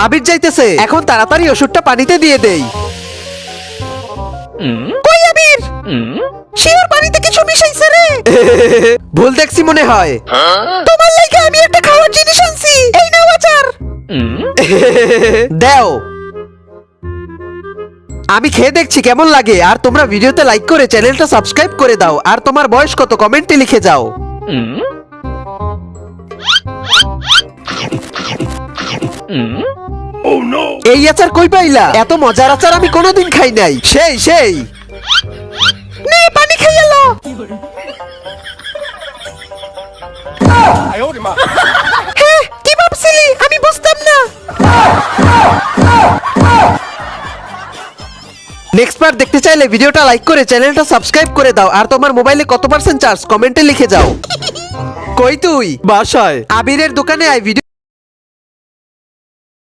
আবির যাইতেছে, এখন তাড়াতাড়ি ওষুধটা পানিতে দিয়ে দেই। কই আবির? শিওর পানিতে কিছু মিশাইছে রে। ভুল দেখছি মনে হয়। তোমার লাইগা আমি একটা খাওয়ার জিনিস আনছি, এই নাও আচার। দাও, আমি খেয়ে দেখছি কেমন লাগে। আর তোমরা ভিডিওতে লাইক করে চ্যানেলটা সাবস্ক্রাইব করে দাও। আর তোমার বয়স কত কমেন্টে লিখে যাও। এই আচার কই পাইলা? এত মজার আচার আমি কোনোদিন খাই নাই। সেই সেই নে পানি খাই এলো। হ্যাঁ, কি ভাবছিলি? আমি বুঝতাম না। নেক্সট পার্ট দেখতে চাইলে ভিডিওটা লাইক করে চ্যানেলটা সাবস্ক্রাইব করে দাও। আর তোমার মোবাইলে কত % চার্জ কমেন্টে লিখে যাও। কই তুই? বাসায়। আবিরের দোকানে আয়, ভিডিও